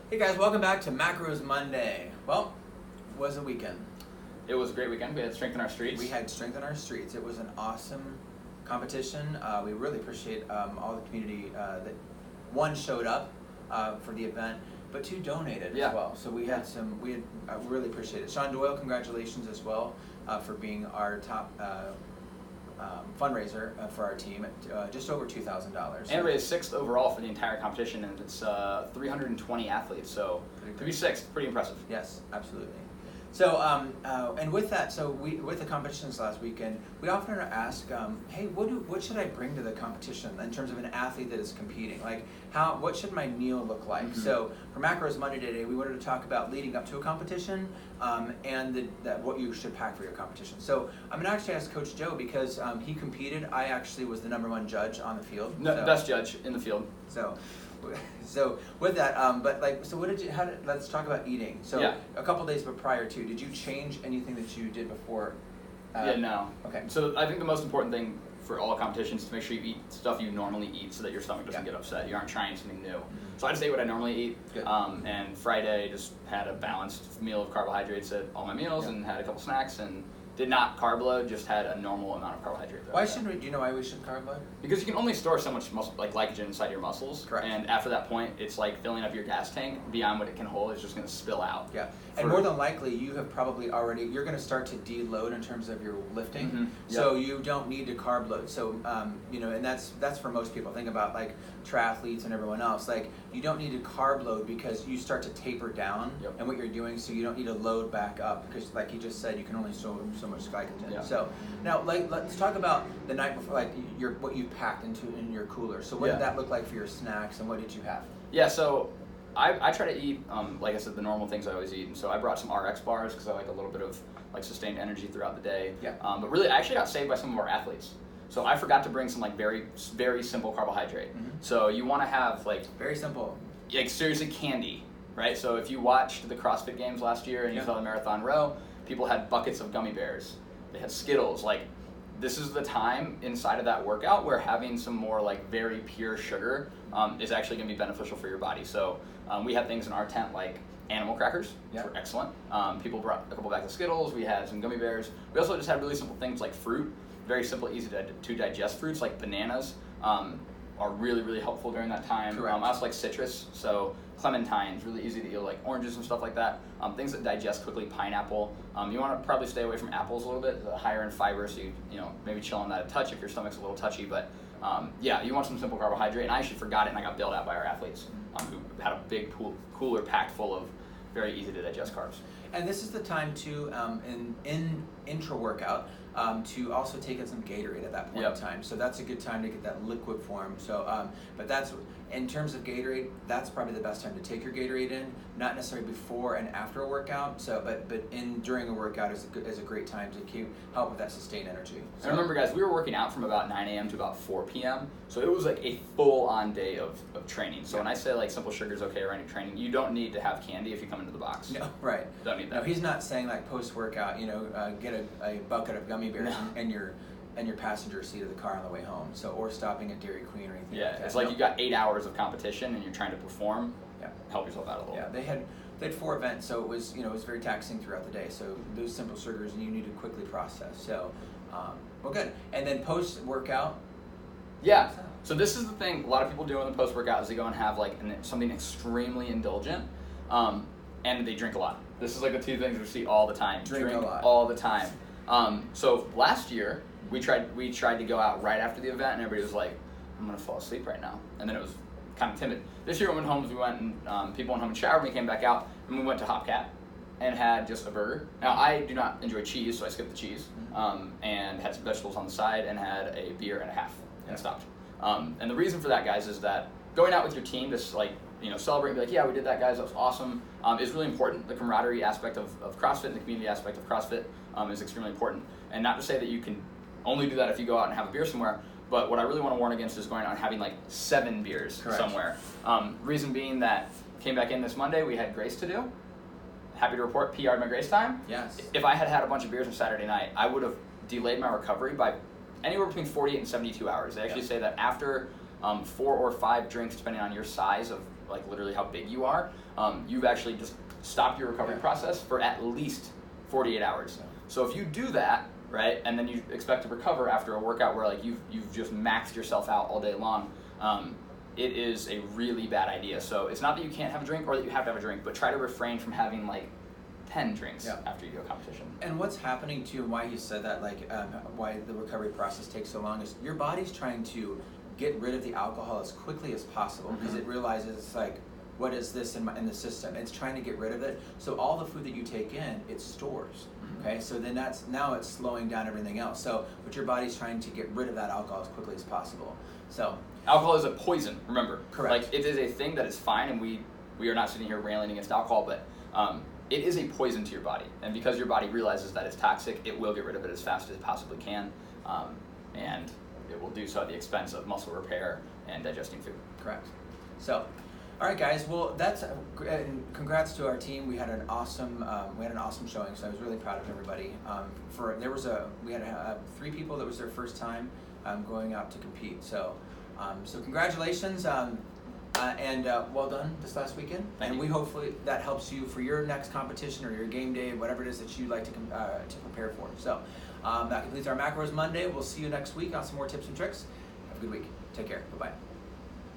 Hey guys, welcome back to Macros Monday. Well, it was a weekend. It was a great weekend. We had Strength in Our Streets. We had Strength in Our Streets. It was an awesome competition. We really appreciate all the community that one showed up for the event, but two donated as well. So we had really appreciate it. Sean Doyle, congratulations as well for being our top fundraiser for our team at just over $2,000. And raised sixth overall for the entire competition, and it's 320 athletes. So to be sixth, pretty impressive. Yes, absolutely. So and with that, with the competitions last weekend, we often ask, hey, what should I bring to the competition in terms of an athlete that is competing? Like, what should my meal look like? Mm-hmm. So for Macros Monday today, we wanted to talk about leading up to a competition and what you should pack for your competition. So I'm gonna actually ask Coach Joe because he competed. I actually was the #1 judge on the field. Best judge in the field. So with that, let's talk about eating. So a couple days prior to, did you change anything that you did before? No. Okay. So I think the most important thing for all competitions is to make sure you eat stuff you normally eat so that your stomach doesn't get upset. You aren't trying something new. Mm-hmm. So I just ate what I normally eat. Good. And Friday just had a balanced meal of carbohydrates at all my meals and had a couple snacks and did not carb load, just had a normal amount of carbohydrate. Do you know why we should carb load? Because you can only store so much muscle, like glycogen inside your muscles. Correct. And after that point, it's like filling up your gas tank. Beyond what it can hold, it's just going to spill out. Yeah. And more than likely, you have probably you're going to start to deload in terms of your lifting. Mm-hmm. So you don't need to carb load. So, and that's for most people. Think about like triathletes and everyone else. Like, you don't need to carb load because you start to taper down and what you're doing, so you don't need to load back up because, like you just said, you can only store so much glycogen. Yeah. So now, let's talk about the night before, like what you packed in your cooler. So what did that look like for your snacks, and what did you have? Yeah, so I try to eat, like I said, the normal things I always eat. And so I brought some RX bars because I like a little bit of like sustained energy throughout the day. Yeah. But really, I actually got saved by some of our athletes. So I forgot to bring some like very, very simple carbohydrate. Mm-hmm. So you want to have like very simple, like seriously candy, right? So if you watched the CrossFit Games last year and you saw the marathon row, people had buckets of gummy bears. They had Skittles. Like, this is the time inside of that workout where having some more like very pure sugar is actually going to be beneficial for your body. So we had things in our tent like animal crackers, which were excellent. People brought a couple bags of Skittles. We had some gummy bears. We also just had really simple things like fruit, very simple, easy to digest fruits like bananas are really, really helpful during that time. I also like citrus, so clementines, really easy to eat, like oranges and stuff like that. Things that digest quickly, pineapple. You want to probably stay away from apples a little bit, higher in fiber, so you maybe chill on that a touch if your stomach's a little touchy. But you want some simple carbohydrate. And I actually forgot it, and I got bailed out by our athletes who had a big cooler packed full of very easy to digest carbs. And this is the time to, in intra-workout, to also take in some Gatorade at that point in time. So that's a good time to get that liquid form. So, but that's, in terms of Gatorade, that's probably the best time to take your Gatorade in, not necessarily before and after a workout. So, but during a workout is a great time to help with that sustained energy. So, and remember, guys, we were working out from about 9 a.m. to about 4 p.m. So it was like a full-on day of training. So when I say like simple sugar is okay around your training, you don't need to have candy if you come into the box. No, right. Don't need that. No, he's not saying like post-workout, get a bucket of gummy bears and your passenger seat of the car on the way home. So, or stopping at Dairy Queen or anything like that. It's like you got 8 hours of competition and you're trying to perform. Help yourself out a little. Yeah, they had 4 events, so it was very taxing throughout the day. So those simple sugars you need to quickly process. So, well, good. And then post-workout. Yeah. So this is the thing a lot of people do in the post-workout is they go and have like something extremely indulgent, and they drink a lot. This is like the two things we see all the time. Drink a lot. All the time. So last year we tried to go out right after the event, and everybody was like, "I'm gonna fall asleep right now," and then it was kind of timid. This year we went home, we went and people went home and showered. We came back out and we went to Hopcat and had just a burger. Now I do not enjoy cheese, so I skipped the cheese and had some vegetables on the side and had a beer and a half and stopped. And the reason for that, guys, is that going out with your team to celebrate and be like, yeah, we did that, guys, that was awesome, is really important. The camaraderie aspect of CrossFit and the community aspect of CrossFit is extremely important. And not to say that you can only do that if you go out and have a beer somewhere, but what I really want to warn against is going out and having like 7 beers somewhere. Reason being that came back in this Monday, we had Grace to do. Happy to report, PR'd my Grace time. Yes. If I had had a bunch of beers on Saturday night, I would have delayed my recovery by anywhere between 48 and 72 hours. They actually say that after 4 or 5 drinks, depending on your size of like literally how big you are, you've actually just stopped your recovery process for at least 48 hours. So if you do that, right, and then you expect to recover after a workout where like you've just maxed yourself out all day long, it is a really bad idea. So it's not that you can't have a drink or that you have to have a drink, but try to refrain from having like 10 drinks after you do a competition. And what's happening too, and why you said that, like why the recovery process takes so long, is your body's trying to get rid of the alcohol as quickly as possible because it realizes it's like, what is this in the system? It's trying to get rid of it. So all the food that you take in, it stores. Okay, so then now it's slowing down everything else. So, but your body's trying to get rid of that alcohol as quickly as possible. So alcohol is a poison, remember. Correct. Like it is a thing that is fine, and we are not sitting here railing against alcohol, but it is a poison to your body. And because your body realizes that it's toxic, it will get rid of it as fast as it possibly can. And it will do so at the expense of muscle repair and digesting food. Correct. So, all right, guys. Well, that's and congrats to our team. We had an awesome showing. So I was really proud of everybody. We had 3 people that was their first time going out to compete. So, so congratulations. And well done this last weekend. Thank you. We hopefully that helps you for your next competition or your game day, whatever it is that you'd like to prepare for. So that completes our Macros Monday. We'll see you next week on some more tips and tricks. Have a good week. Take care. Bye-bye.